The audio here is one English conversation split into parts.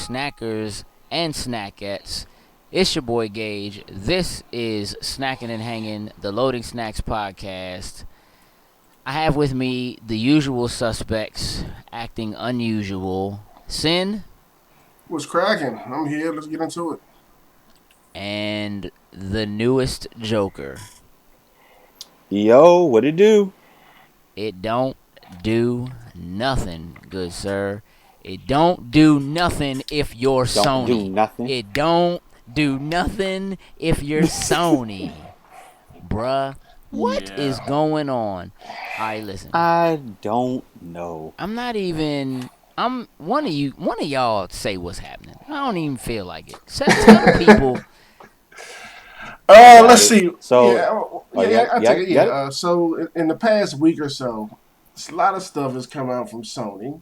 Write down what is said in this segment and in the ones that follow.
snackers and snackettes. It's your boy Gage. This is Snacking and Hanging, the Loading Snacks podcast. I have with me the usual suspects acting unusual. Sin What's cracking? I'm here. Let's get into it. and the newest Joker. Yo, what it do? It don't do nothing, good sir. It don't do nothing if you're Don't Sony. do nothing. It don't do nothing if you're Sony. Bruh, what is going on? Alright, listen. I don't know. I'm one of y'all say what's happening. I don't even feel like it. Tell the people. Let's see. So, I take it. So in the past week or so, a lot of stuff has come out from Sony.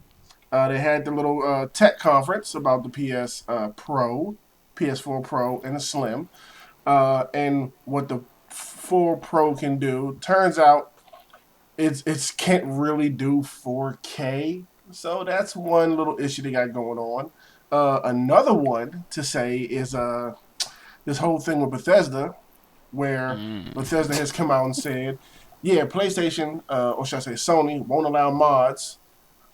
They had the little tech conference about the PS4 Pro, and the Slim, and what the 4 Pro can do. Turns out, it's can't really do 4K. So that's one little issue they got going on. Another one to say is this whole thing with Bethesda, where Bethesda has come out and said, yeah, PlayStation, or should I say Sony, won't allow mods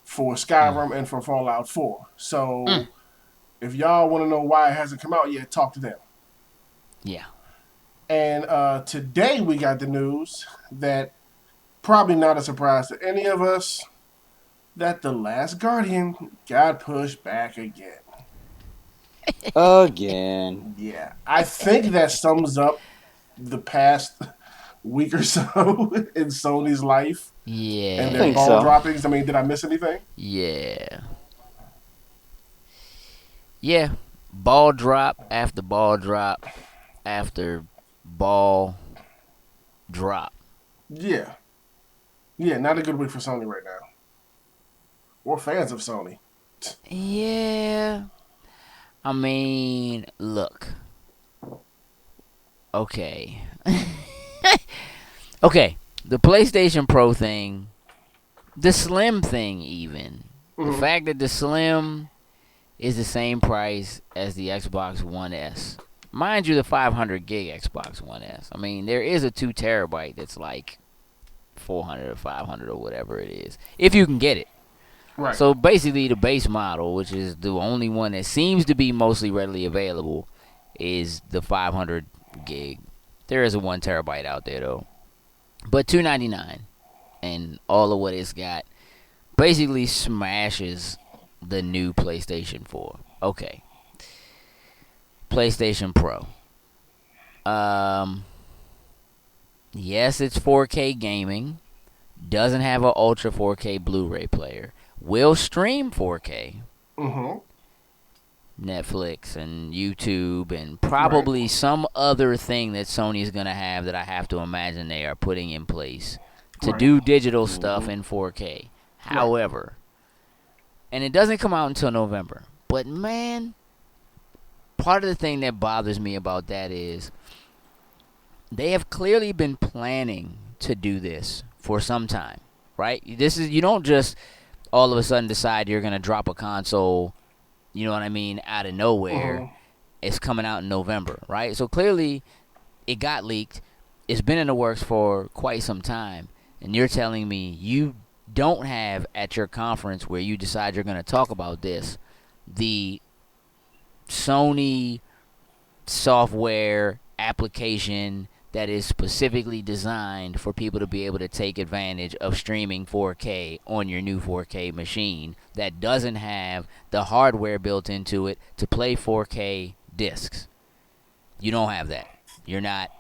for Skyrim and for Fallout 4. So if y'all want to know why it hasn't come out yet, talk to them. Yeah. And today we got the news that, probably not a surprise to any of us, that The Last Guardian got pushed back again. Again. Yeah. I think that sums up the past week or so in Sony's life. Yeah. And their ball droppings. I mean, did I miss anything? Yeah. Yeah. Ball drop after ball drop after ball drop. Yeah. Yeah, not a good week for Sony right now. Or fans of Sony. Yeah. I mean, look. Okay. Okay. The PlayStation Pro thing, the Slim thing even. The fact that the Slim is the same price as the Xbox One S. Mind you, the 500 gig Xbox One S. I mean, there is a 2 terabyte that's like 400 or 500 or whatever it is, if you can get it. Right. So basically, the base model, which is the only one that seems to be mostly readily available, is the 500 gig. There is a 1 terabyte out there though, but $299, and all of what it's got basically smashes the new PlayStation 4. Okay. PlayStation Pro. Yes, it's 4K gaming. Doesn't have an Ultra 4K Blu-ray player. Will stream 4K. Netflix and YouTube and probably some other thing that Sony's going to have that I have to imagine they are putting in place to do digital stuff in 4K. However, and it doesn't come out until November. But man, part of the thing that bothers me about that is they have clearly been planning to do this for some time, right? You don't just all of a sudden decide you're going to drop a console, you know what I mean, out of nowhere. It's coming out in November, right? So clearly it got leaked. It's been in the works for quite some time. And you're telling me you don't have at your conference where you decide you're going to talk about this, the Sony software application that is specifically designed for people to be able to take advantage of streaming 4K on your new 4K machine that doesn't have the hardware built into it to play 4K discs. You don't have that. You're not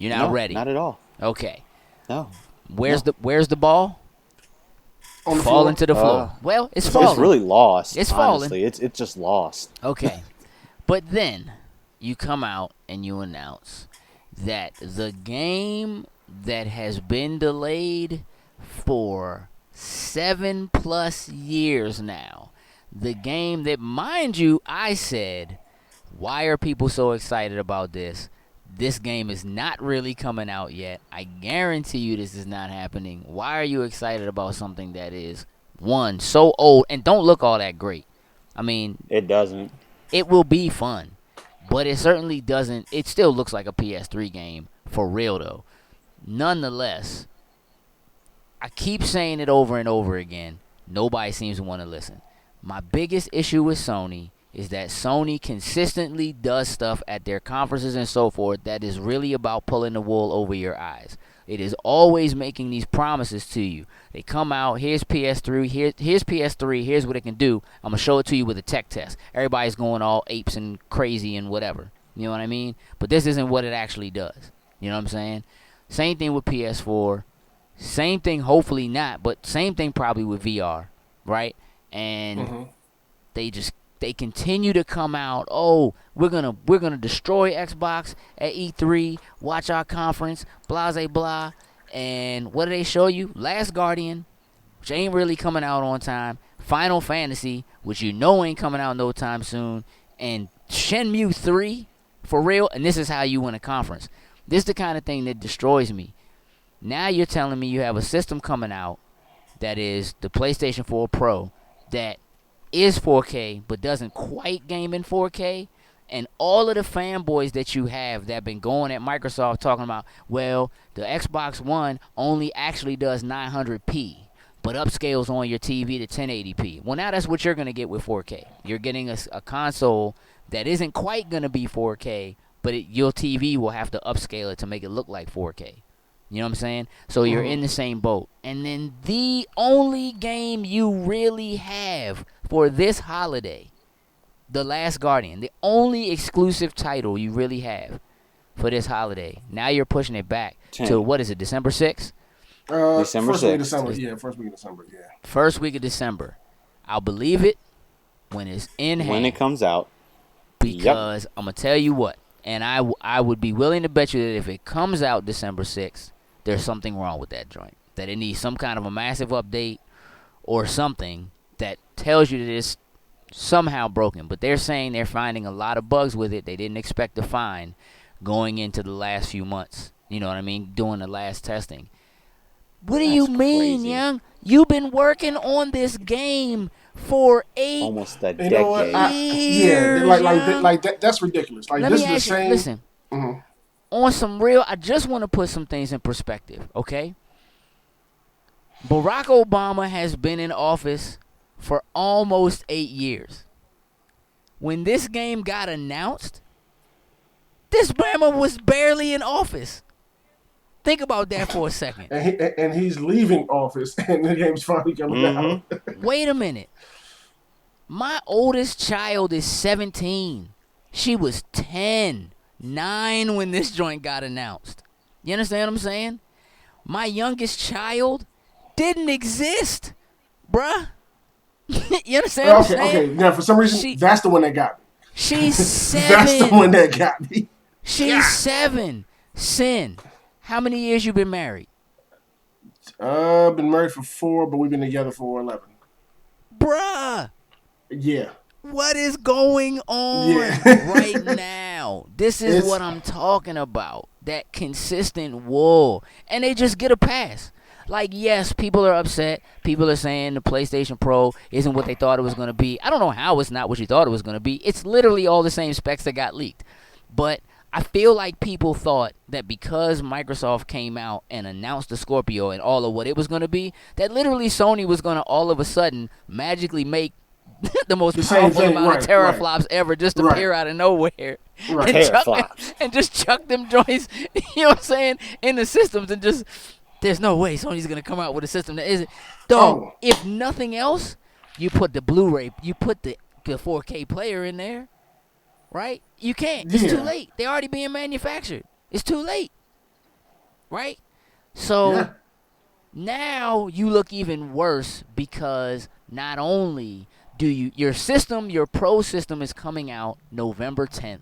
ready. Not at all. Okay. No. Where's the ball? On the Falling floor. to the floor. Well, it's falling. It's really lost. It's honestly. falling. It's just lost. Okay. But then you come out and you announce that the game that has been delayed for 7+ years now, the game that, mind you, I said, why are people so excited about this? This game is not really coming out yet. I guarantee you this is not happening. Why are you excited about something that is, one, so old and don't look all that great? I mean, It doesn't. it will be fun, but it certainly doesn't. It still looks like a PS3 game for real though. Nonetheless, I keep saying it over and over again. Nobody seems to want to listen. My biggest issue with Sony is that Sony consistently does stuff at their conferences and so forth that is really about pulling the wool over your eyes. It is always making these promises to you. They come out, here's PS3, here's PS3, here's what it can do. I'm going to show it to you with a tech test. Everybody's going all apes and crazy and whatever. You know what I mean? But this isn't what it actually does. You know what I'm saying? Same thing with PS4. Same thing, hopefully not, but same thing probably with VR, right? And they continue to come out. Oh, we're gonna destroy Xbox at E3. Watch our conference, blah blah blah. And what do they show you? Last Guardian, which ain't really coming out on time. Final Fantasy, which you know ain't coming out no time soon, and Shenmue 3 for real. And this is how you win a conference. This is the kind of thing that destroys me. Now you're telling me you have a system coming out that is the PlayStation 4 Pro that is 4K but doesn't quite game in 4K, and all of the fanboys that you have that have been going at Microsoft talking about, well, the Xbox One only actually does 900p but upscales on your TV to 1080p. Well, now that's what you're going to get with 4K. You're getting a console that isn't quite going to be 4K, but your TV will have to upscale it to make it look like 4K. You know what I'm saying? So you're in the same boat. And then the only game you really have for this holiday, The Last Guardian, the only exclusive title you really have for this holiday, now you're pushing it back to, what is it, December 6th? December first week of 6th. December. Yeah, first week of December. Yeah. First week of December. I'll believe it when it's in hand. When it comes out. Because I'm going to tell you what, and I would be willing to bet you that if it comes out December 6th, there's something wrong with that joint. That it needs some kind of a massive update or something that tells you that it's somehow broken. But they're saying they're finding a lot of bugs with it they didn't expect to find going into the last few months. You know what I mean? Doing the last testing. What do you mean, crazy. young? You've been working on this game for Almost a You decade. know what? Years, That's ridiculous. Like Let this me is ask the you, same. listen. Mhm. On some real, I just want to put some things in perspective, okay? Barack Obama has been in office for almost 8 years. When this game got announced, this Bama was barely in office. Think about that for a second. And he's leaving office, and the game's finally coming out. Wait a minute. My oldest child is 17. She was 9 when this joint got announced. You understand what I'm saying? My youngest child didn't exist, bruh. You understand what I'm saying? Okay. Now, for some reason, that's the one that got me. She's 7. That's the one that got me. She's 7. Sin, how many years you been married? Been married for 4, but we've been together for 11. Bruh. Yeah. What is going on right now? This is what I'm talking about. That consistent wool. And they just get a pass. Like, yes, people are upset. People are saying the PlayStation Pro isn't what they thought it was going to be. I don't know how it's not what you thought it was going to be. It's literally all the same specs that got leaked. But I feel like people thought that because Microsoft came out and announced the Scorpio and all of what it was going to be, that literally Sony was going to all of a sudden magically make the most powerful amount of teraflops ever just appear out of nowhere. And just chuck them joints, you know what I'm saying, in the systems and just, there's no way Sony's going to come out with a system that isn't. Dog, if nothing else, you put the Blu-ray, you put the 4K player in there, right? You can't. It's too late. They're already being manufactured. It's too late, right? So now you look even worse because not only do your system, your Pro system is coming out November 10th.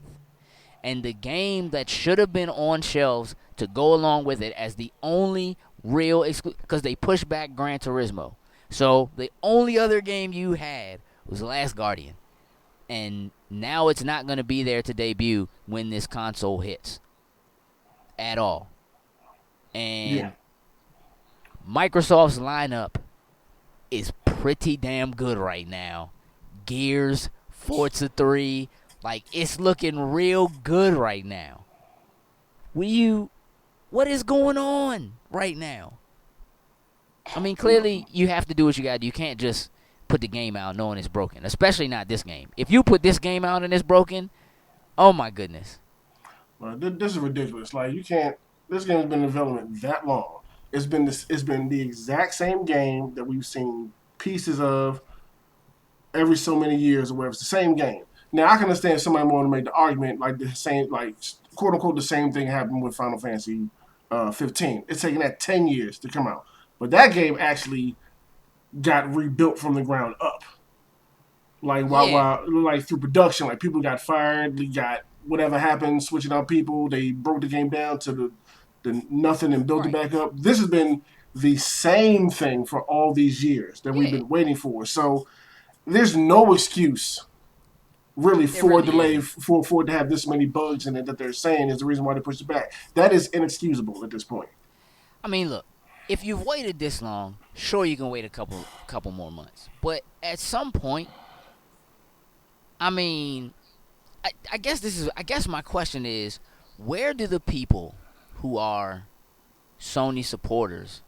And the game that should have been on shelves to go along with it as the only real because they pushed back Gran Turismo. So the only other game you had was The Last Guardian. And now it's not going to be there to debut when this console hits. At all. And Microsoft's lineup is pretty damn good right now. Gears, Forza 3, Like, it's looking real good right now. What is going on right now? I mean, clearly you have to do what you gotta do. You can't just put the game out knowing it's broken, especially not this game. If you put this game out and it's broken, oh my goodness. Well, this is ridiculous. Like you can't. This game's been in development that long. It's been this. It's been the exact same game that we've seen pieces of every so many years or whatever. It's the same game. Now I can understand somebody want to make the argument like the same, like quote unquote, the same thing happened with Final Fantasy 15. It's taken that 10 years to come out, but that game actually got rebuilt from the ground up. Like Yeah, like through production, like people got fired, they got whatever happened, switching out people. They broke the game down to the nothing and built it right. back up. This has been the same thing for all these years that we've Yeah, been waiting for. So there's no excuse really there for a really delay isn't. for it to have this many bugs in it that they're saying is the reason why they pushed it back. That is inexcusable at this point. I mean, look, if you've waited this long, sure you can wait a couple more months. But at some point, I mean, I guess my question is, where do the people who are Sony supporters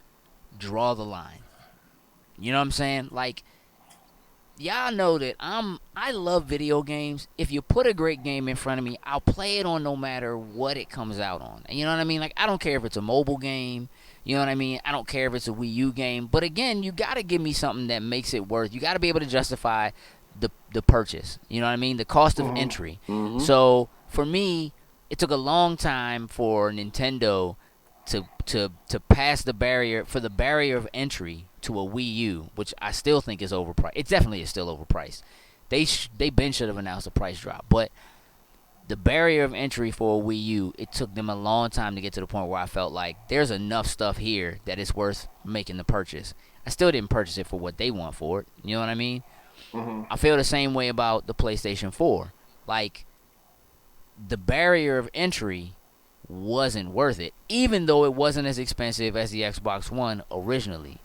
draw the line? You know what I'm saying? Like, y'all know that I love video games. If you put a great game in front of me, I'll play it on no matter what it comes out on. You know what I mean? Like, I don't care if it's a mobile game. You know what I mean? I don't care if it's a Wii U game. But again, you got to give me something that makes it worth. You got to be able to justify the purchase. You know what I mean? The cost of entry. Mm-hmm. So for me, it took a long time for Nintendo to pass the barrier, for the barrier of entry to a Wii U, which I still think is overpriced. It definitely is still overpriced. They been should have announced a price drop, but the barrier of entry for a Wii U, it took them a long time to get to the point where I felt like there's enough stuff here that it's worth making the purchase. I still didn't purchase it for what they want for it. You know what I mean? I feel the same way about the PlayStation 4. Like, the barrier of entry wasn't worth it, even though it wasn't as expensive as the Xbox One originally.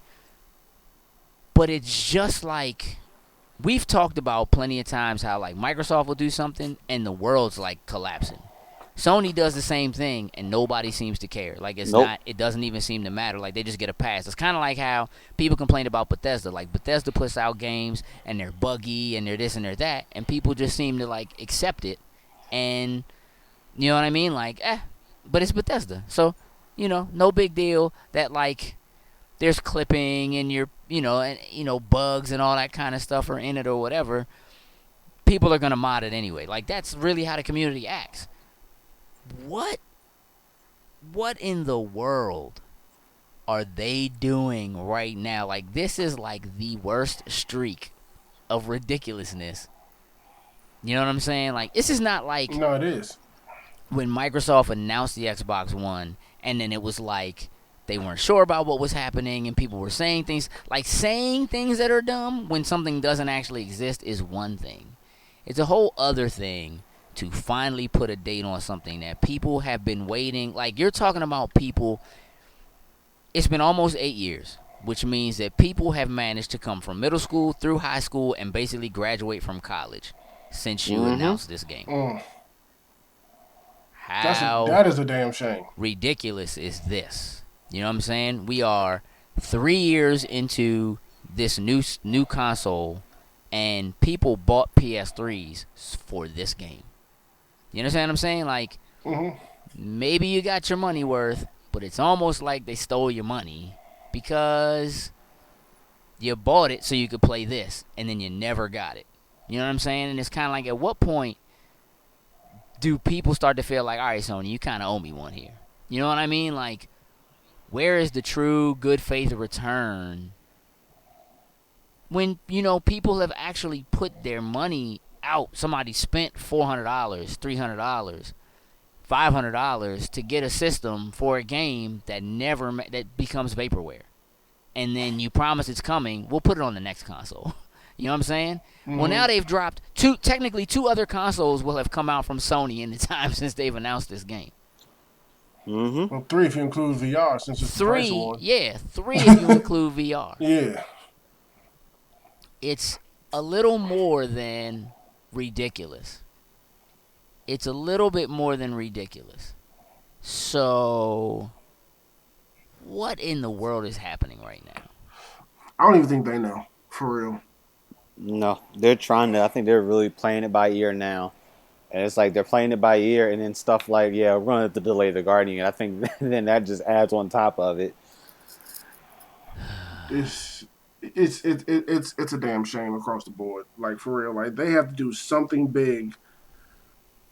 But it's just like, we've talked about plenty of times how, like, Microsoft will do something and the world's like collapsing. Sony does the same thing and nobody seems to care. Like, it's Nope. not, it doesn't even seem to matter. Like, they just get a pass. It's kind of like how people complain about Bethesda. Like, Bethesda puts out games and they're buggy and they're this and they're that, and people just seem to like accept it. And you know what I mean? Like, but it's Bethesda, so no big deal that, like, there's clipping and bugs and all that kind of stuff are in it or whatever. People are gonna mod it anyway. Like, that's really how the community acts. What in the world are they doing right now? Like, this is like the worst streak of ridiculousness. You know what I'm saying? Like, this is not like No, it is. when Microsoft announced the Xbox One and then it was like they weren't sure about what was happening and people were saying things. Like, saying things that are dumb when something doesn't actually exist is one thing. It's a whole other thing to finally put a date on something that people have been waiting. Like, you're talking about people, it's been almost 8 years, which means that people have managed to come from middle school through high school and basically graduate from college since you announced this game. Mm. How That is a damn shame. ridiculous is this? You know what I'm saying? We are 3 years into this new console, and people bought PS3s for this game. You understand what I'm saying? Like, maybe you got your money worth, but it's almost like they stole your money because you bought it so you could play this, and then you never got it. You know what I'm saying? And it's kind of like, at what point do people start to feel like, all right, Sony, you kind of owe me one here? You know what I mean? Like, where is the true good faith return when, people have actually put their money out? Somebody spent $400, $300, $500 to get a system for a game that becomes vaporware. And then you promise it's coming, we'll put it on the next console. You know what I'm saying? Well, now they've dropped technically two other consoles will have come out from Sony in the time since they've announced this game. Mm-hmm. Well, 3 if you include VR, since it's the price Three, one. yeah, 3 if you include VR. Yeah. It's a little more than ridiculous. it's a little bit more than ridiculous. So, what in the world is happening right now? I don't even think they know for real. No, they're trying to. I think they're really playing it by ear now. And it's like they're playing it by ear, and then stuff like, yeah, we're going to have to delay the Guardian. I think then that just adds on top of it. It's it's a damn shame across the board. Like for real, like they have to do something big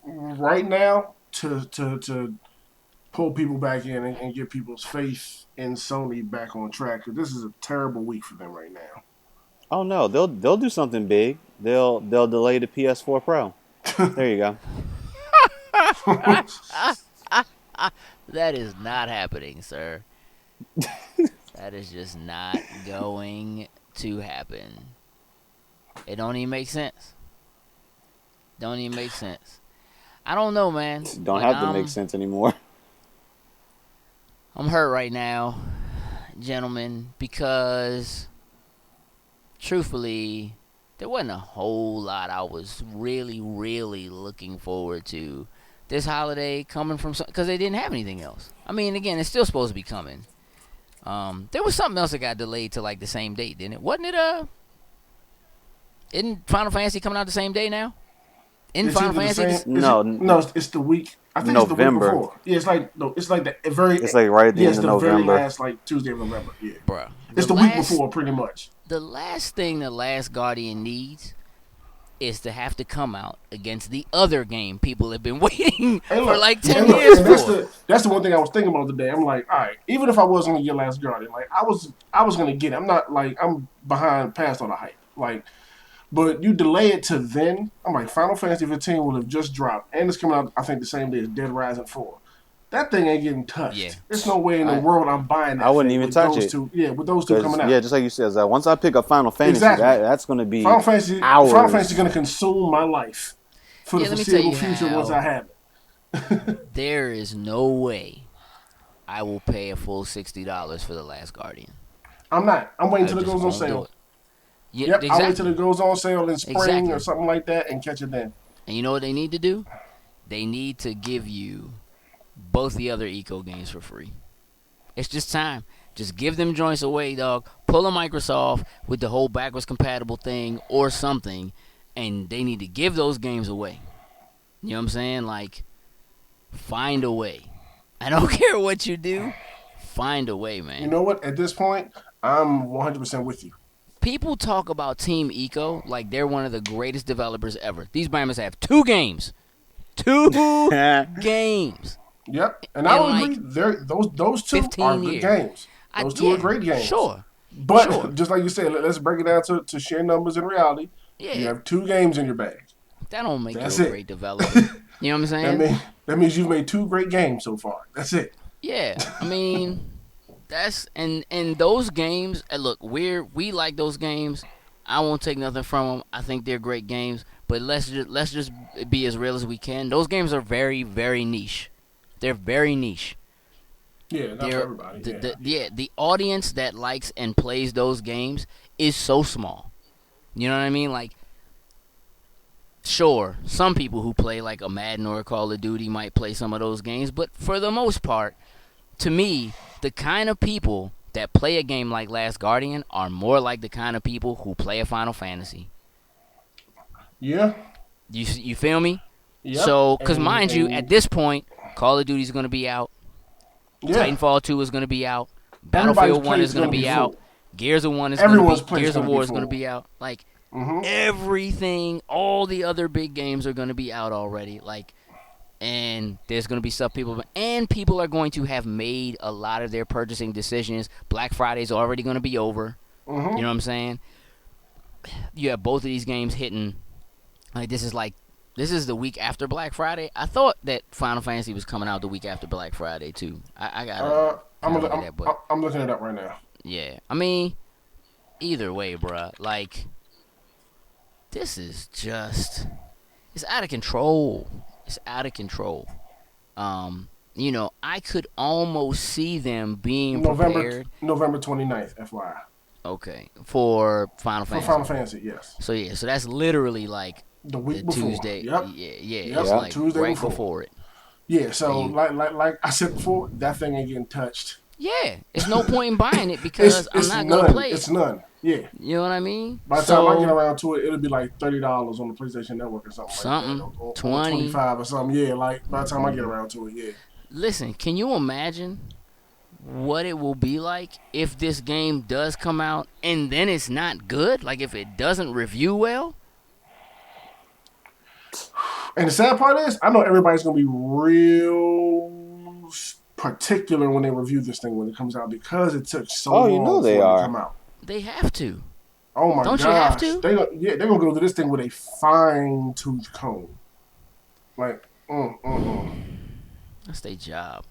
right now to pull people back in and get people's faith in Sony back on track. Because this is a terrible week for them right Oh no, they'll do something big. They'll delay the PS4 Pro. There you go. now. That is not happening, sir. That is just not going to happen. It don't even make sense. Don't even make sense. I don't know, man. Don't Like, have to make sense anymore. I'm hurt right now, gentlemen, because truthfully, there wasn't a whole lot I was really, really looking forward to this holiday coming from, because they didn't have anything else. I mean, again, it's still supposed to be coming. There was something else that got delayed to like the same date, didn't it? Wasn't it? Isn't Final Fantasy coming out the same day now? In It's Final either the Fantasy, same- No, no, it's the week. I think it's November. the week before. Yeah, it's like no, it's like the very. It's like right at the yeah, end it's of the very November. last like Tuesday of November. Yeah, bruh. it's the week before, pretty much. The last thing the Last Guardian needs is to have to come out against the other game people have been waiting Hey, for look, like 10 and look, years and for. that's the one thing I was thinking about today. I'm like, all right, even if I wasn't gonna get Last Guardian, like I was gonna get it. I'm not like I'm behind past all the hype. Like, but you delay it to then. I'm like, Final Fantasy 15 will have just dropped, and it's coming out. I think the same day as Dead Rising 4. That thing ain't getting touched. Yeah. There's no way in the I- world I'm buying that. I wouldn't thing even with touch those it. two. Yeah, with those two coming out. Yeah, just like you said, once I pick up Final Fantasy, Exactly. that's going to be Final Fantasy hours. is going to consume my life for Yeah, the let me tell foreseeable you future how- once I have it. There is no way I will pay a full $60 for the Last Guardian. I'm not. I'm waiting I till it just goes on won't do sale. it. Yeah, Yep, exactly. I'll wait till it goes on sale in spring Exactly. or something like that and catch it then. And you know what they need to do? They need to give you both the other Eco games for free. It's just time. Just give them joints away, dog. Pull a Microsoft with the whole backwards compatible thing or something, and they need to give those games away. You know what I'm saying? Like, find a way. I don't care what you do. Find a way, man. You know what? At this point, I'm 100% with you. People talk about Team Eco like they're one of the greatest developers ever. These Bama's have 2 games. 2 games. Yep, and I In would like agree. Those two 15 are good years. games. Those two are great games. Sure. But Sure. just like you said, let's break it down to sheer numbers and reality. Yeah. You have 2 games in your bag. That don't make That's you a it. great developer. You know what I'm saying? That means you've made 2 great games so far. That's it. Yeah. I mean, that's and those games. Look, we like those games. I won't take nothing from them. I think they're great games. But let's just be as real as we can. Those games are very, very niche. They're very niche. Yeah, not for everybody. The audience that likes and plays those games is so small. You know what I mean? Like, sure, some people who play like a Madden or a Call of Duty might play some of those games, but for the most part, to me, the kind of people that play a game like Last Guardian are more like the kind of people who play a Final Fantasy. Yeah. You feel me? Yep. So, because And- mind you, and- at this point, Call of Duty is going to be out. yeah. Titanfall 2 is going to be out. Everybody's Battlefield 1 plate's is going to gonna be be out. full. Gears of 1 is going to Everyone's be plate's Gears of gonna War be is going to full. be out. Like, Mhm. everything, all the other big games are going to be out already. Like, and there's going to be stuff people are going to have made a lot of their purchasing decisions. Black Friday's already going to be over. Mhm. You know what I'm saying? You have both of these games hitting. Like, this is the week after Black Friday. I thought that Final Fantasy was coming out the week after Black Friday too. I got I'm looking it up right now. yeah. I mean, either way, bruh. Like, this is just, it's out of control. It's out of control. You know, I could almost see them being prepared. November 29th, FYI. Okay, for Final For Fantasy. Final Fantasy, yes. So yeah, so that's literally like The The week before. Tuesday, Yep. yeah, Yep. it's Yeah. The like Tuesday right before. before it, Yeah. and So you, like I said before, that thing ain't getting touched. yeah, it's no point in buying it because I'm It's not gonna none. play it. It's none. Yeah. You know what I mean? By the time I get So around to it, it'll be like $30 on the PlayStation Network or something like that, something or 20. 25 or something. Yeah, like by the time I get around to it, yeah. Listen, can you imagine what it will be like if this game does come out and then it's not good? Like if it doesn't review well? And the sad part is, I know everybody's gonna be real particular when they review this thing when it comes out because it took so Oh, you know long they for it to are. come out. They have to. Oh my Don't you have gosh, to? they're gonna go through this thing with a fine tooth comb. Like, mm, mm, mm. That's their job.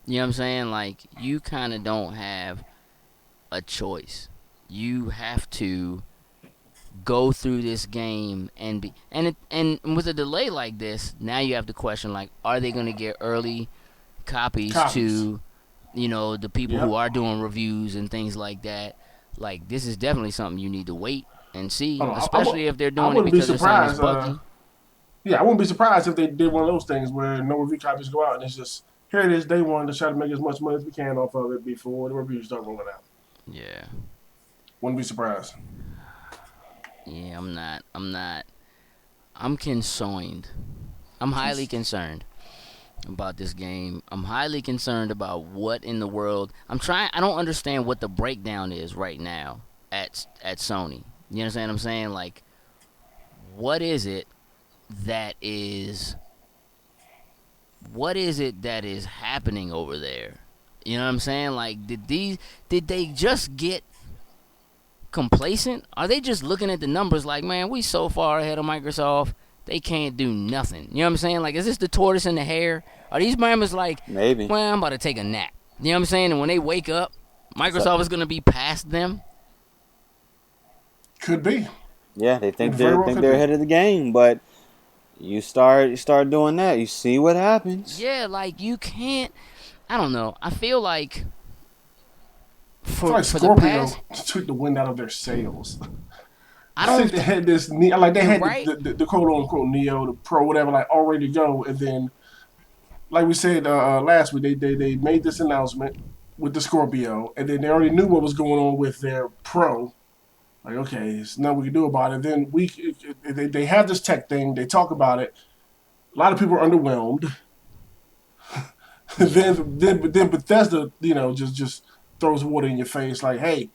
You know what I'm saying? Like you kind of don't have a choice. You have to go through this game and be and with a delay like this, now you have to question like, are they going to get early copies Copies. to, the people who Yep. are doing reviews and things like that? Like this is definitely something you need to wait and see, Oh, especially if they're I doing it wouldn't be because they're saying it's surprised. buggy. Yeah, I wouldn't be surprised if they did one of those things where no review copies go out and it's just here it is day one to try to make as much money as we can off of it before the reviews start rolling out. Yeah. Wouldn't be surprised. Yeah, I'm not. I'm concerned. I'm highly concerned about this game. I'm highly concerned about what in the world. I don't understand what the breakdown is right now at Sony. You understand what I'm saying? Like what is it that is what is it that is happening over there? You know what I'm saying? Like did they just get complacent? Are they just looking at the numbers like, man, we so far ahead of Microsoft, they can't do nothing? You know what I'm saying? Like, is this the tortoise and the hare? Are these members like, Maybe. well, I'm about to take a nap? You know what I'm saying? And when they wake up, So, Microsoft is going to be past them? Could be. yeah, they It think very they well think could they're be. ahead of the game, but you start doing that, you see what happens. Yeah, like, you can't. I don't know. I feel like I feel for like for the Scorpio past, took the wind out of their sails. I I think they don't. had this, like they You're had right. the quote unquote Neo, the Pro, whatever, like all ready to go, and then like we said last week, they made this announcement with the Scorpio, and then they already knew what was going on with their Pro. Like, okay, there's nothing we can do about it. Then they have this tech thing. They talk about it. A lot of people are underwhelmed. Yeah. then Bethesda, just throws water in your face. Like, hey,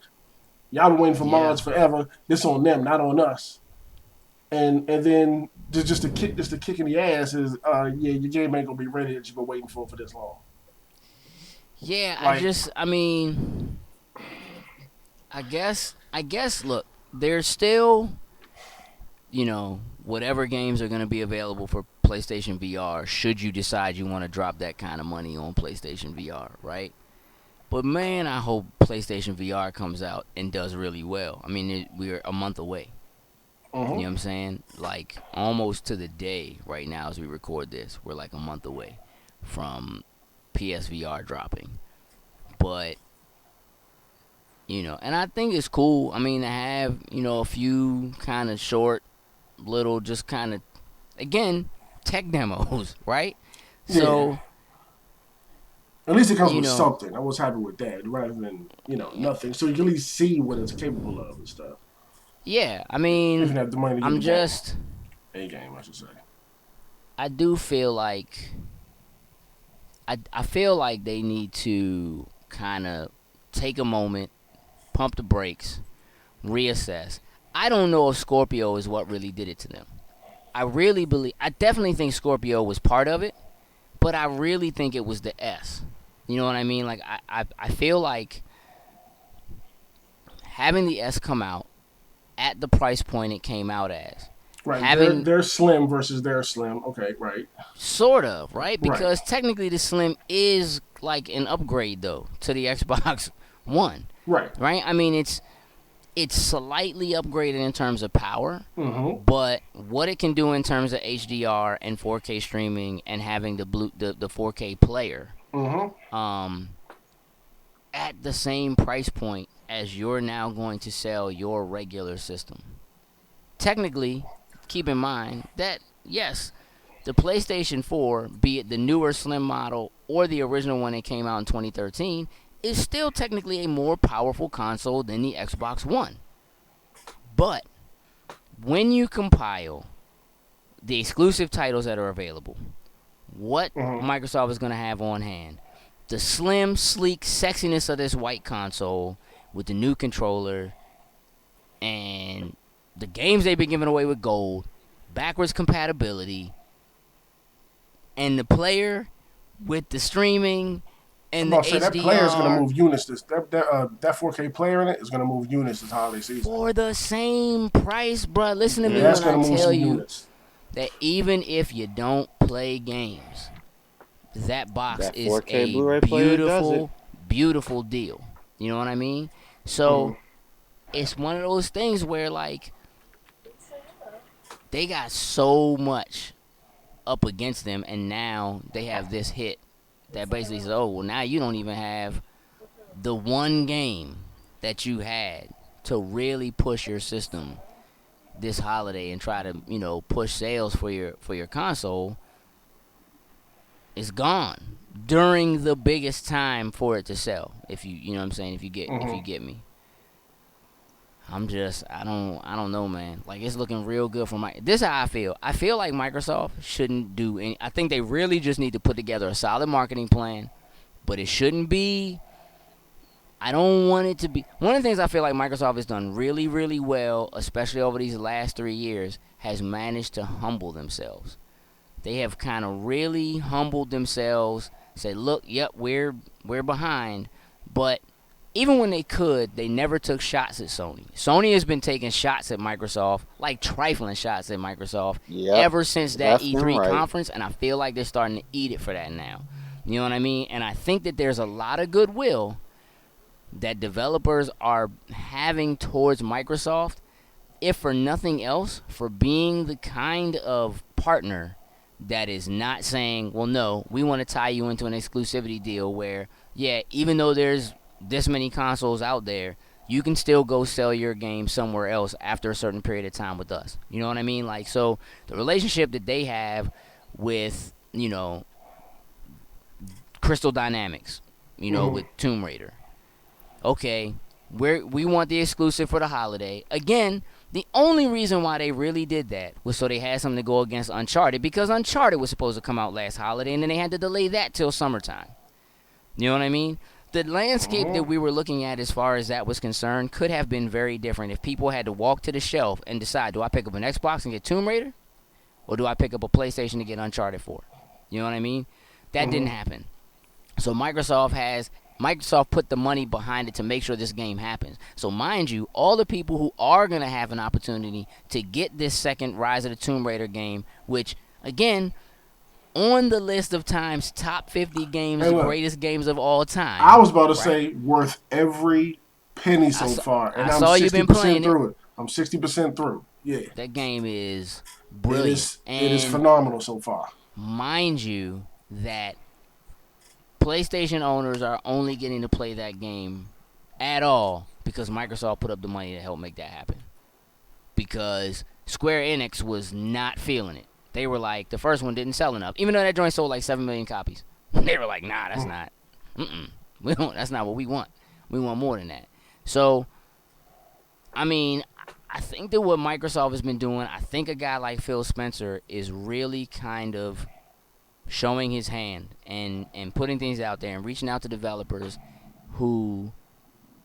y'all been waiting for Yeah. mods forever. This on them, not on us. And then just the kick in the ass is, yeah, your game ain't gonna be ready that you've been waiting for this long. Yeah, Like, I mean, I guess, look, there's still, whatever games are going to be available for PlayStation VR should you decide you want to drop that kind of money on PlayStation VR, right? But man, I hope PlayStation VR comes out and does really well. I mean, we're a month away. You know what I'm saying? Like, almost to the day right now as we record this, we're like a month away from PSVR dropping. But, and I think it's cool. I mean, to have, a few kind of short, little, just kind of, again, tech demos, right? yeah, So, at least it comes you with know, something. I was happy with that rather than yeah, nothing. So you can at least see what it's capable of and stuff. yeah, I If you mean, have the money to get I'm the game, just, a game, I should say. I do feel like, I feel like they need to kind of take a moment, pump the brakes, reassess. I don't know if Scorpio is what really did it to them. I definitely think Scorpio was part of it, but I really think it was the S. You know what I mean? Like, I feel like having the S come out at the price point it came out as, Right, having they're slim versus their slim. Okay, right, sort of, right? right, Because technically the Slim is like an upgrade, though, to the Xbox One, right. right? I mean, it's slightly upgraded in terms of power, Mm-hmm. but what it can do in terms of HDR and 4K streaming and having the 4K player, Mm-hmm. um, at the same price point as you're now going to sell your regular system. Technically, keep in mind that yes, the PlayStation 4, be it the newer slim model or the original one that came out in 2013, is still technically a more powerful console than the Xbox One. But when you compile the exclusive titles that are available, what Mm-hmm. Microsoft is going to have on hand, the slim, sleek sexiness of this white console with the new controller and the games they've been giving away with gold, backwards compatibility, and the player with the streaming I'm and the about to say that player is going to HDR move units. That 4K player in it is going to move units this holiday season. for the same price, bruh. Listen to Yeah, me that's when going I to move tell some you units. that even if you don't play games, that box That is 4K a Blu-ray player does it. beautiful, beautiful deal. You know what I mean? So Mm-hmm. it's one of those things where like they got so much up against them, and now they have this hit that basically says, "Oh, well, now you don't even have the one game that you had to really push your system this holiday and try to push sales for your console is gone during the biggest time for it to sell. If you know what I'm saying, if you Mm-hmm. get me, I don't know, man. Like it's looking real good for my. This is how I feel. I feel like Microsoft shouldn't do any. I think they really just need to put together a solid marketing plan, but it shouldn't be. I don't want it to be. One of the things I feel like Microsoft has done really, really well, especially over these last 3 years, has managed to humble themselves. They have kind of really humbled themselves. Say, look, yep, we're behind, but even when they could, they never took shots at Sony. Sony has been taking shots at Microsoft, like trifling shots at Microsoft, Yep, ever since that left and E3 right. conference, and I feel like they're starting to eat it for that now. You know what I mean? And I think that there's a lot of goodwill that developers are having towards Microsoft, if for nothing else, for being the kind of partner that is not saying, well, no, we want to tie you into an exclusivity deal where, yeah, even though there's this many consoles out there, you can still go sell your game somewhere else after a certain period of time with us. You know what I mean? Like, so the relationship that they have with, Crystal Dynamics, Mm-hmm. with Tomb Raider. Okay, we want the exclusive for the holiday. Again, the only reason why they really did that was so they had something to go against Uncharted, because Uncharted was supposed to come out last holiday and then they had to delay that till summertime. You know what I mean? The landscape that Mm-hmm. we were looking at as far as that was concerned could have been very different if people had to walk to the shelf and decide, do I pick up an Xbox and get Tomb Raider, or do I pick up a PlayStation to get Uncharted 4? You know what I mean? That didn't Mm-hmm. happen. So Microsoft put the money behind it to make sure this game happens. So mind you, all the people who are gonna have an opportunity to get this second Rise of the Tomb Raider game, which again, on the list of Time's top 50 games, Hey, look, greatest games of all I time, was about to right? say worth every penny I so saw, far, I and I'm saw you been 60% playing it. through it. I'm 60% through. Yeah, That game is it brilliant, is. It is and phenomenal so far. mind you that PlayStation owners are only getting to play that game at all because Microsoft put up the money to help make that happen. Because Square Enix was not feeling it. They were like, the first one didn't sell enough, even though that joint sold like 7 million copies. They were like, nah, that's Mm. not. We don't. That's not what we want. We want more than that. So, I mean, I think that what Microsoft has been doing, I think a guy like Phil Spencer is really kind of showing his hand and putting things out there and reaching out to developers who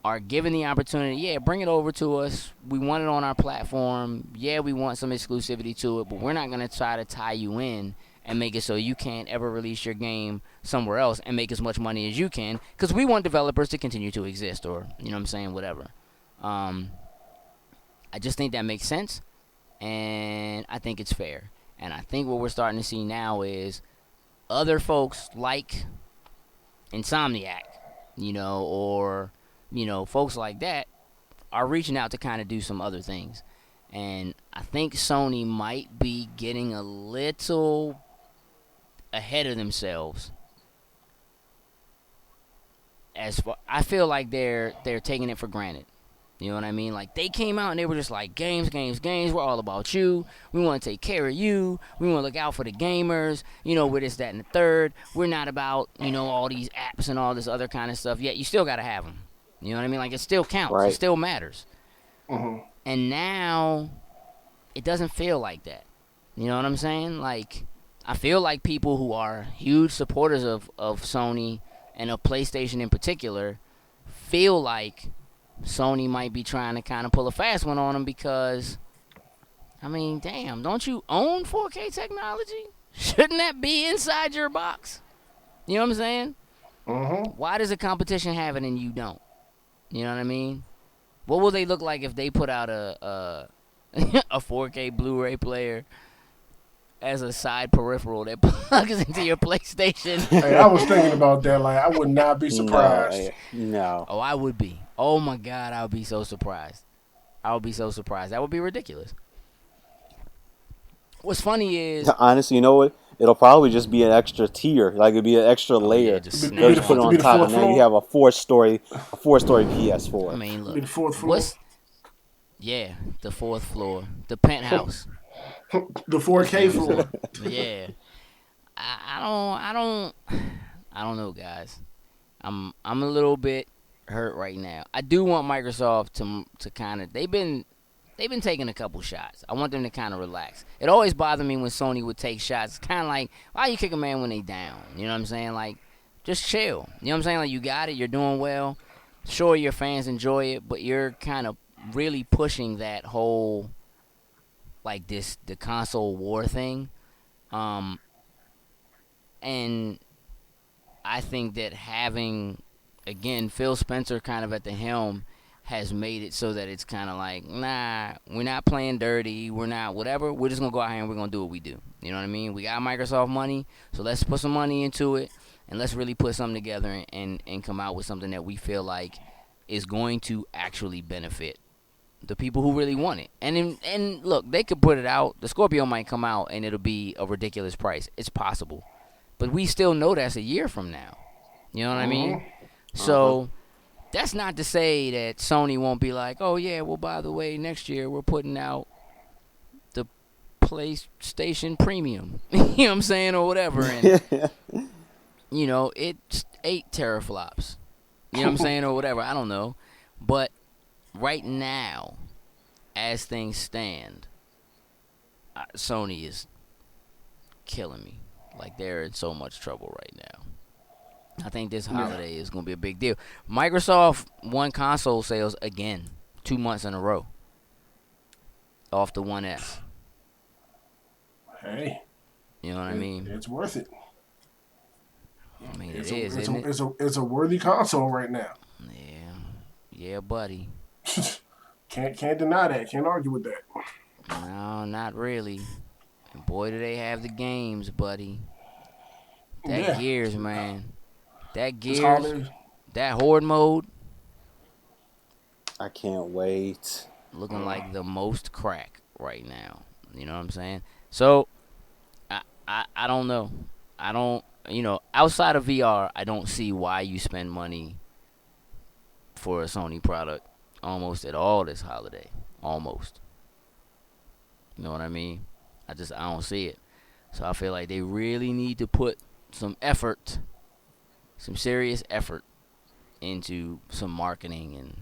are given the opportunity. Yeah, bring it over to us. We want it on our platform. Yeah, we want some exclusivity to it, but we're not going to try to tie you in and make it so you can't ever release your game somewhere else and make as much money as you can, because we want developers to continue to exist, or you know what I'm saying, whatever. um I just think that makes sense, and I think it's fair. And I think what we're starting to see now is other folks like Insomniac, or folks like that are reaching out to kind of do some other things. And I think Sony might be getting a little ahead of themselves. As far, I feel like they're taking it for granted. You know what I mean? Like they came out and they were just like games, games, games. We're all about you. We want to take care of you. We want to look out for the gamers. With this, that, and the third. We're not about all these apps and all this other kind of stuff. Yet you still gotta have them. You know what I mean? Like it still counts. It Right. still matters. Mm-hmm. And now it doesn't feel like that. You know what I'm saying? Like I feel like people who are huge supporters of Sony and of PlayStation in particular feel like Sony might be trying to kind of pull a fast one on them because, I mean, damn, don't you own 4K technology? Shouldn't that be inside your box? You know what I'm saying? Mm-hmm. Why does the competition have it and you don't? You know what I mean? What will they look like if they put out a 4K Blu-ray player as a side peripheral that plugs into your PlayStation? Hey, I was thinking about that. Like, I would not be No, surprised. no. Oh, I would be. Oh my God, I would be so surprised. I would be so surprised. That would be ridiculous. What's funny is, Honestly, you know what? It'll probably just be an extra tier. Like it'd be an extra oh yeah, layer. just It'd be, They'll it'd snap be just the, put it on. it'd be on the top, fourth and now you floor. have a four story I PS4. mean, It'd be look, the fourth floor. what's yeah, the fourth floor, the penthouse. The You know 4K what I'm floor. saying? Yeah, I don't know, guys. I'm a little bit hurt right now. I do want Microsoft to kind of they've been taking a couple shots. I want them to kind of relax. It always bothered me when Sony would take shots. It's kind of like, why you kick a man when they down? You know what I'm saying? Like, just chill. You know what I'm saying? Like, you got it. You're doing well. Sure, your fans enjoy it, but you're kind of really pushing that whole like the console war thing. Um, and I think that having again Phil Spencer kind of at the helm has made it so that it's kind of like, nah, we're not playing dirty, we're not whatever. We're just gonna go out here and we're gonna do what we do. You know what I mean? We got Microsoft money, so let's put some money into it and let's really put something together and come out with something that we feel like is going to actually benefit the people who really want it. And look, they could put it out. The Scorpio might come out and it'll be a ridiculous price. It's possible, but we still know that's a year from now. You know what I mean? Mm-hmm. Uh-huh. So that's not to say that Sony won't be like, oh yeah, well by the way, next year we're putting out the PlayStation Premium. You know what I'm saying, or whatever, and it's 8 teraflops. You know what I'm saying, or whatever. I don't know, but right now, as things stand, Sony is killing me. Like they're in so much trouble right now. I think this Yeah. holiday is going to be a big deal. Microsoft won console sales again, 2 months in a row, off the One S. Hey, You know what I mean? it's worth it. I mean, it It's is, a, it's isn't a, it? it's a, it's a worthy console right now. Yeah, yeah, buddy. Can't deny that. Can't argue with that. No, not really. And boy, do they have the games, buddy. That Yeah, Gears, man. That this Gears, holiday. that Horde mode, I can't wait. looking like the most crack right now. You know what I'm saying? So, I don't know. I don't, outside of VR, I don't see why you spend money for a Sony product almost at all this holiday. Almost. You know what I mean? I don't see it. So I feel like they really need to put some effort, some serious effort into some marketing and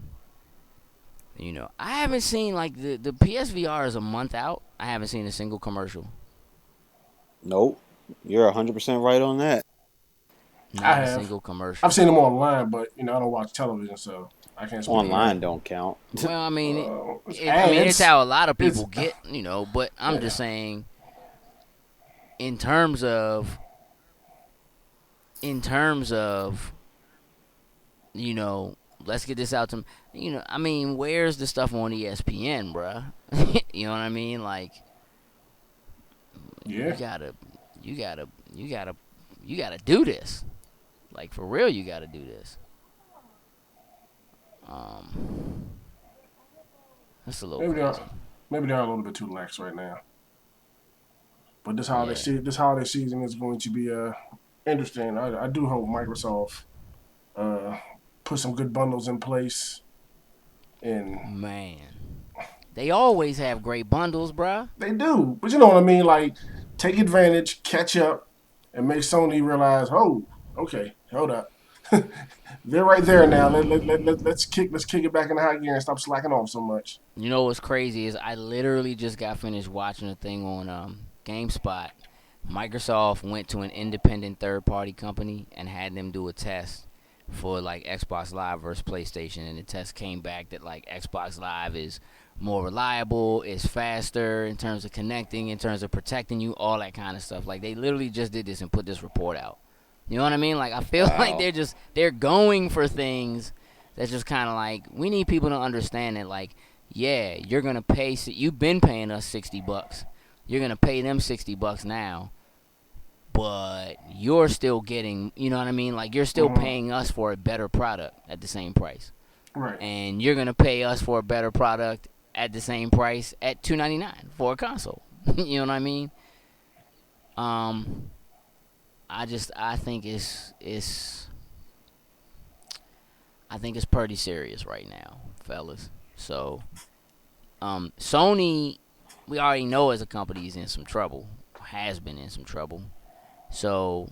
I haven't seen like the PSVR is a month out. I haven't seen a single commercial. Nope. You're 100% right on that. I Not a have. single I've commercial. seen them online, but I don't watch television, so I can't speak on that. Online don't count. Well, I mean, It's it's ads. how a lot of It's people get, but I'm yeah. just saying in terms of in terms of let's get this out to I mean, where's the stuff on ESPN, bruh? You know what I mean? Like you Yeah. gotta, you gotta, you gotta, you gotta do this. Like for real, you gotta do this. Um, that's a little Maybe they are. crazy. Maybe they are a little bit too lax right now. But Yeah, this holiday season is going to be interesting. I do hope Microsoft uh put some good bundles in place And Man, they always have great bundles, bruh. they do, but you know what I mean. Like, take advantage, catch up, and make Sony realize, oh, okay, hold up, they're right there now. Let's kick it back in the high gear and stop slacking off so much. You know what's crazy is I literally just got finished watching a thing on GameSpot. Microsoft went to an independent third party company and had them do a test for like Xbox Live versus PlayStation, and the test came back that like Xbox Live is more reliable, is faster in terms of connecting, in terms of protecting you, all that kind of stuff. Like they literally just did this and put this report out. You know what I mean? Like I feel like Wow. they're going for things that's just kind of like we need people to understand that like yeah, you're gonna pay. You've been paying us $60. You're gonna pay them $60 now, but you're still getting. You know what I mean? Like you're still Mm-hmm. paying us for a better product at the same price, Right. and you're gonna pay us for a better product at the same price at $299 for a console. You know what I mean? Um, I think it's pretty serious right now, fellas. So Sony, we already know as a company is in some trouble, has been in some trouble. So,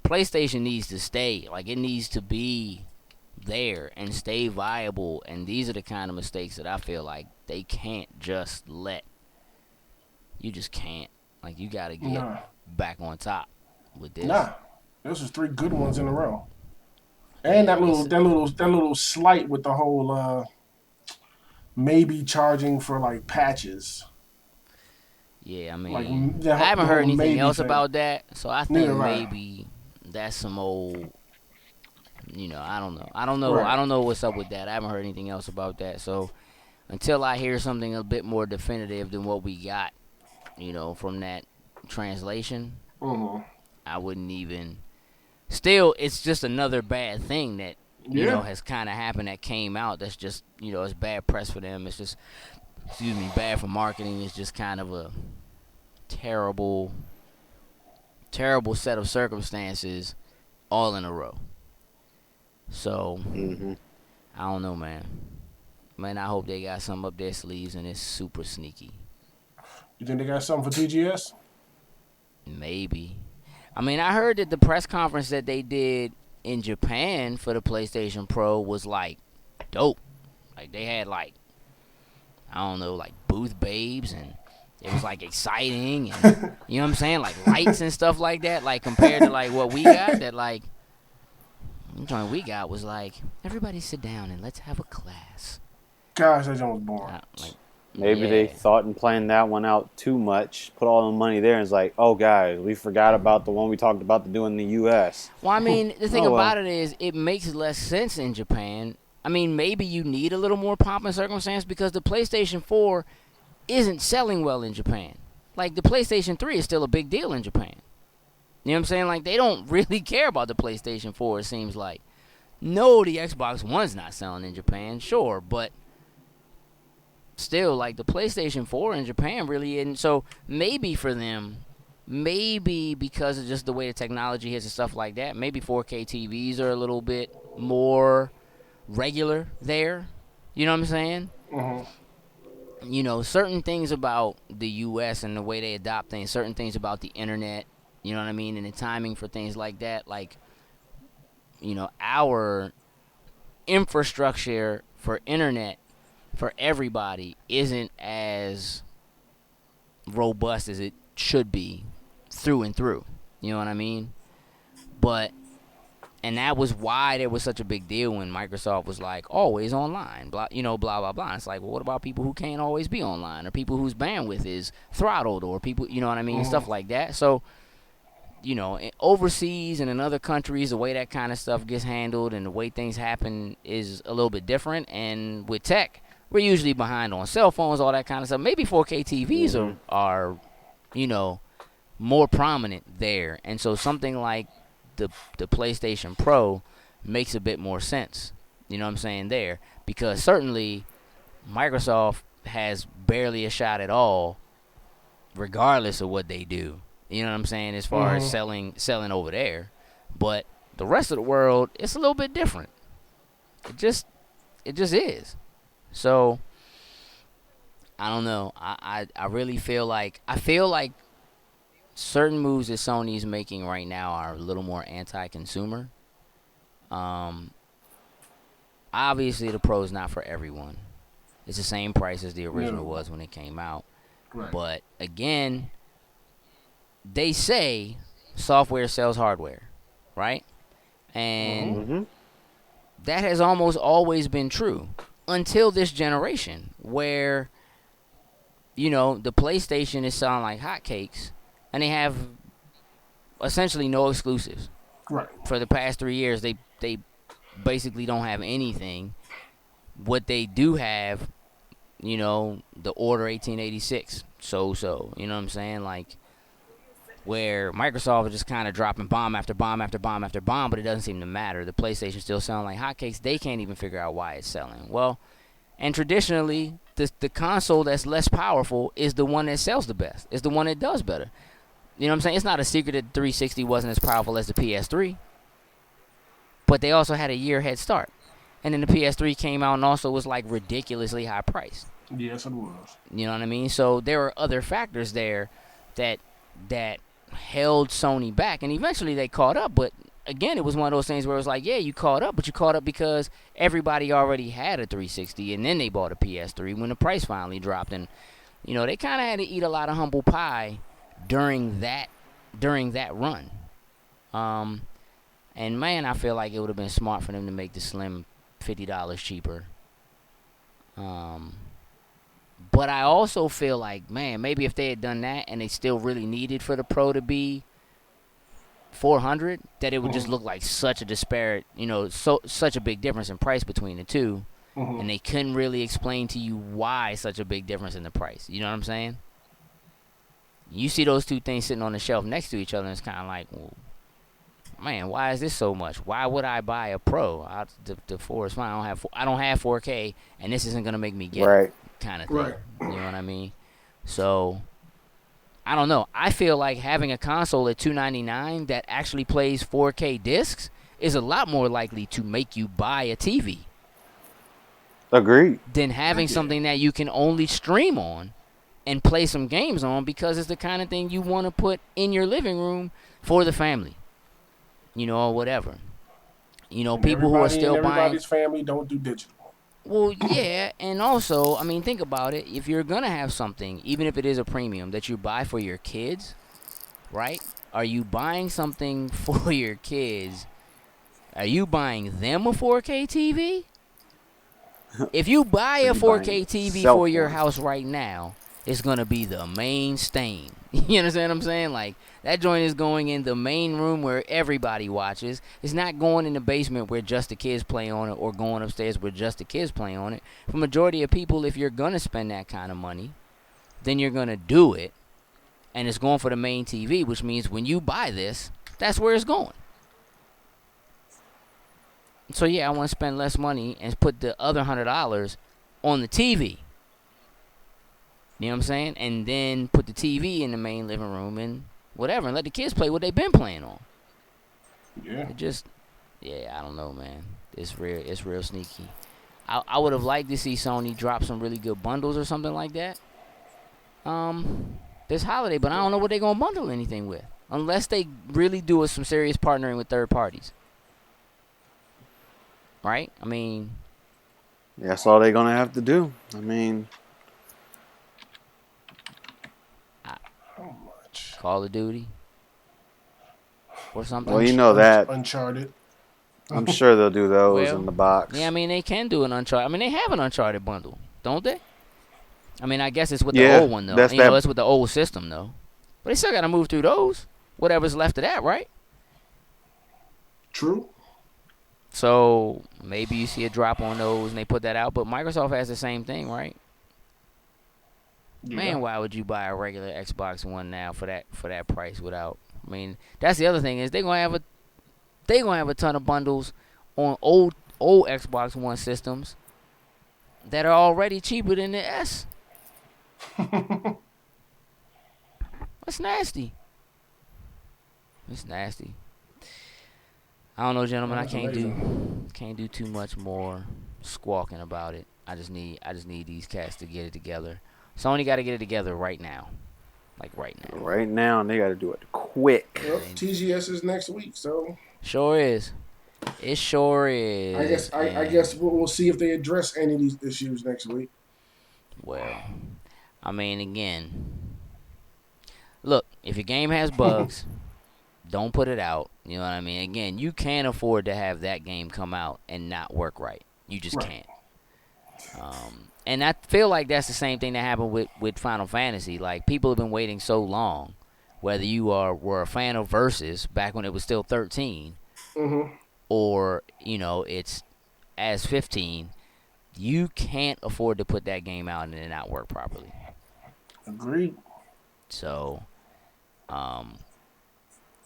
PlayStation needs to stay. Like, it needs to be there and stay viable. And these are the kind of mistakes that I feel like they can't just let. You just can't. Like, you got to get Nah, back on top with this. nah. This was three good ones in a row. And Yeah, it's. that little slight with the whole maybe charging for like patches, Yeah, I like mean, I haven't the heard whole anything maybe else thing. about that. So I Neither think have I. maybe that's some old. I don't know. I don't know. I Right. don't know what's up with that. I haven't heard anything else about that. So until I hear something a bit more definitive than what we got, from that translation, Mm-hmm. I wouldn't even. Still, it's just another bad thing that Yeah. has kind of happened that came out. That's just it's bad press for them. It's just bad for marketing. It's just kind of a terrible, terrible set of circumstances all in a row. So Hmm. I don't know, man. Man, I hope they got something up their sleeves and it's super sneaky. You think they got something for TGS? Maybe. I mean, I heard that the press conference that they did in Japan for the PlayStation Pro was like dope. Like they had like I don't know, like booth babes and it was like exciting and you know what I'm saying, like lights and stuff like that. Like compared to like what we got, that like the joint we got was like everybody sit down and let's have a class. Gosh, that joint was boring. Like Maybe they yeah. thought in playing that one out too much, put all the money there, and it's like, oh, guys, we forgot about the one we talked about to do in the U.S. Well, I mean, the thing Oh, well. about it is, it makes less sense in Japan. I mean, maybe you need a little more pomp and circumstance because the PlayStation 4 isn't selling well in Japan. Like, the PlayStation 3 is still a big deal in Japan. You know what I'm saying? Like, they don't really care about the PlayStation 4, it seems like. No, the Xbox One's not selling in Japan, sure, but still, like, the PlayStation 4 in Japan really isn't. So, maybe for them, maybe because of just the way the technology is and stuff like that, maybe 4K TVs are a little bit more regular there. You know what I'm saying? Mm-hmm. Certain things about the US and the way they adopt things, certain things about the internet, you know what I mean, and the timing for things like that, like, our infrastructure for internet for everybody isn't as robust as it should be through and through. You know what I mean? But and that was why there was such a big deal when Microsoft was like always online, blah, blah blah blah. It's like, well, what about people who can't always be online, or people whose bandwidth is throttled, or people, you know what I mean, Mm-hmm. stuff like that. So, overseas and in other countries, the way that kind of stuff gets handled and the way things happen is a little bit different. And with tech, we're usually behind on cell phones, all that kind of stuff. Maybe 4K TVs Hmm. are you know, more prominent there. And so something like the PlayStation Pro makes a bit more sense. You know what I'm saying there? Because certainly Microsoft has barely a shot at all, regardless of what they do. You know what I'm saying, as far as Mm-hmm. selling over there. But the rest of the world, it's a little bit different. It just is. So I don't know. I really feel like certain moves that Sony is making right now are a little more anti-consumer. Um, Obviously the Pro is not for everyone. It's the same price as the original No. was when it came out. Right. But again, they say software sells hardware, right? Mm-hmm. And Mm-hmm. that has almost always been true until this generation where the PlayStation is selling like hotcakes and they have essentially no exclusives. Right. For the past 3 years they basically don't have anything. What they do have, the Order 1886. You know what I'm saying? Like where Microsoft is just kind of dropping bomb after bomb after bomb after bomb, but it doesn't seem to matter. The PlayStation still selling like hotcakes. They can't even figure out why it's selling. Well, and traditionally, the console that's less powerful is the one that sells the best. It's the one that does better. You know what I'm saying? It's not a secret that the 360 wasn't as powerful as the PS3, but they also had a year head start. And then the PS3 came out and also was like ridiculously high priced. Yes, it was. You know what I mean? So there were other factors there that that held Sony back, and eventually they caught up. But again, it was one of those things where it was like, yeah, you caught up, but you caught up because everybody already had a 360, and then they bought a PS3 when the price finally dropped, and they kind of had to eat a lot of humble pie during that run. Um, and man, I feel like it would have been smart for them to make the Slim $50 cheaper. But I also feel like, man, maybe if they had done that and they still really needed for the Pro to be 400, that it would just Mm-hmm. look like such a disparate, such a big difference in price between the two, Mm-hmm. and they couldn't really explain to you why such a big difference in the price. You know what I'm saying? You see those two things sitting on the shelf next to each other, and it's kind of like, well, man, why is this so much? Why would I buy a Pro? The 4 is fine. I don't have 4K, and this isn't gonna make me get it, Right. kind of Right. thing. You know what I mean? So I don't know. I feel like having a console at $299 that actually plays 4K discs is a lot more likely to make you buy a TV Agreed. than having Yeah. something that you can only stream on and play some games on, because it's the kind of thing you want to put in your living room for the family, or whatever. And People who are everybody in still buying. everybody's family don't do digital. Well, yeah, and also, I mean, think about it. If you're gonna have something, even if it is a premium that you buy for your kids, right? Are you buying something for your kids? Are you buying them a 4K TV? If you buy Are a you buying 4K TV for yourself your one? house right now, it's gonna be the main stain. You understand what I'm saying? Like that joint is going in the main room where everybody watches. It's not going in the basement where just the kids play on it, or going upstairs where just the kids play on it. For majority of people, if you're gonna spend that kind of money, then you're gonna do it, and it's going for the main TV, which means when you buy this, that's where it's going. So yeah, I want to spend less money and put the other $100 on the TV. You know what I'm saying? And then put the TV in the main living room and whatever, and let the kids play what they've been playing on. Yeah. It just, yeah, I don't know, man. It's real sneaky. I would have liked to see Sony drop some really good bundles or something like that. This holiday, but I don't know what they're gonna bundle anything with, unless they really do some serious partnering with third parties. Right? I mean, That's all they're gonna have to do. I mean, How much? Call of Duty or something. well, you know that. Uncharted. I'm sure they'll do those in Well, the box. yeah, I mean they can do an Uncharted. I mean they have an Uncharted bundle, don't they? I mean I guess it's with the Yeah, old one though. that's that. It's with the old system though. But they still got to move through those. Whatever's left of that, right? True. So maybe you see a drop on those and they put that out. But Microsoft has the same thing, right? Yeah. Man, why would you buy a regular Xbox One now for that price without? I mean, that's the other thing is they're gonna have a ton of bundles on old Xbox One systems that are already cheaper than the S. That's nasty. It's nasty. I don't know, Oh, gentlemen. I that's amazing. can't do too much more squawking about it. I just need these cats to get it together. Sony got to get it together right now, like right now. Right now, they got to do it quick. Well, They TGS is next week, so sure is. It sure I is, guess I guess and we'll see if they address any of these issues next week. well, I mean, again, look, if your game has bugs, don't put it out. You know what I mean? Again, you can't afford to have that game come out and not work right. You just Right. can't. And I feel like that's the same thing that happened with Final Fantasy. Like people have been waiting so long, whether you were a fan of Versus back when it was still 13, Mm-hmm. or it's as 15. You can't afford to put that game out and it not work properly. Agreed. So, um,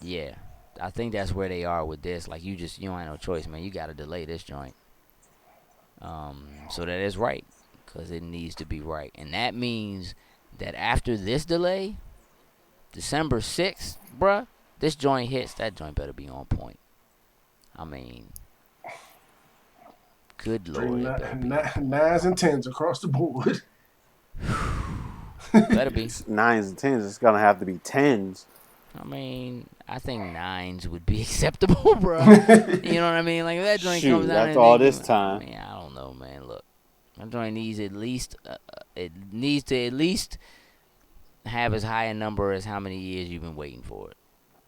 yeah, I think that's where they are with this. Like you don't have no choice, man. You got to delay this joint, so that it's right, because it needs to be right, and that means that after this delay, December 6th, bruh, this joint hits. That joint better be on point. I mean, good Straight lord, it better be on point. nines and tens across the board. Better be. Nines and tens. It's gonna have to be tens. I mean, I think nines would be acceptable, bruh. You know what I mean? Like if that joint comes Shoot, out after and they all this give, I time. mean, I don't know, man. Look, that joint needs at least, it needs to at least have as high a number as how many years you've been waiting for it.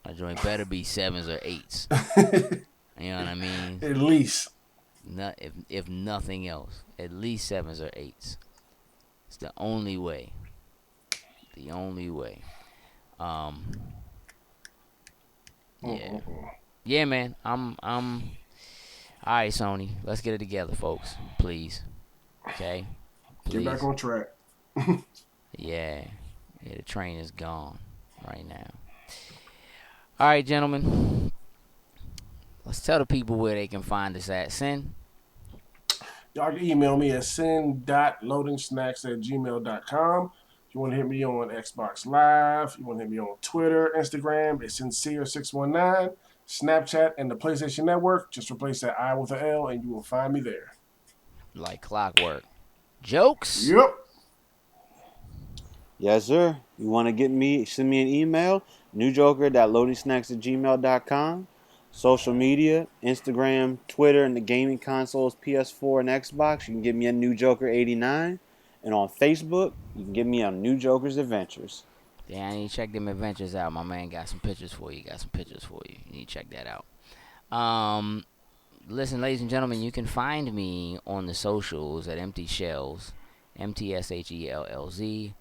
That joint better be sevens or eights. You know what I mean? At least. Not if nothing else, at least sevens or eights. It's the only way. The only way. Um. Yeah. Yeah, man. I'm. All right, Sony. Let's get it together, folks. Please. Okay. Get back Please. on track. Yeah. Yeah. The train is gone right now. All right, gentlemen. Let's tell the people where they can find us at. Sin. Y'all can email me at sin.loadingsnacks@gmail.com. If you want to hit me on Xbox Live, you want to hit me on Twitter, Instagram, it's sincere619, Snapchat, and the PlayStation Network. Just replace that I with an L, and you will find me there. Like clockwork. Jokes. Yep. Yes, sir. You want to get me? Send me an email. Newjoker.loadingsnacks@gmail.com. Social media, Instagram, Twitter, and the gaming consoles, PS4 and Xbox. You can get me a New Joker 89. And on Facebook, you can get me on New Joker's Adventures. Yeah, I need to check them adventures out. My man got some pictures for you. You need to check that out. Listen, ladies and gentlemen, you can find me on the socials at Empty Shells, MTSHELLZ.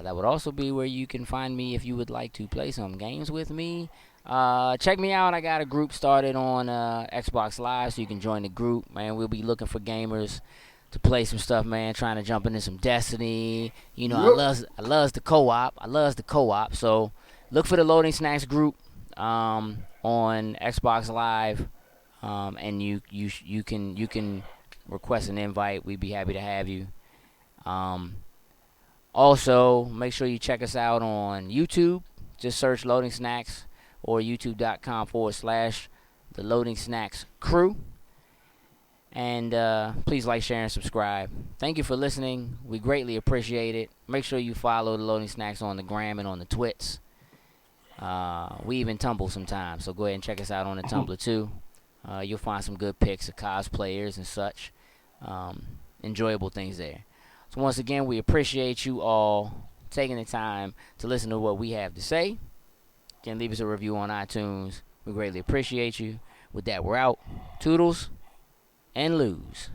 That would also be where you can find me if you would like to play some games with me. Check me out. I got a group started on Xbox Live, so you can join the group. Man, we'll be looking for gamers to play some stuff, man. Trying to jump into some Destiny. You know, Yep. I loves the co-op. So look for the Loading Snacks group on Xbox Live, and you can request an invite. We'd be happy to have you. Also, make sure you check us out on YouTube. Just search Loading Snacks or youtube.com/the Loading Snacks Crew. And please like, share, and subscribe. Thank you for listening. We greatly appreciate it. Make sure you follow the Loading Snacks on the gram and on the twits. We even tumble sometimes, so go ahead and check us out on the Tumblr too. You'll find some good pics of cosplayers and such. Enjoyable things there. So once again, we appreciate you all taking the time to listen to what we have to say. Again, leave us a review on iTunes. We greatly appreciate you. With that, we're out. Toodles and lose.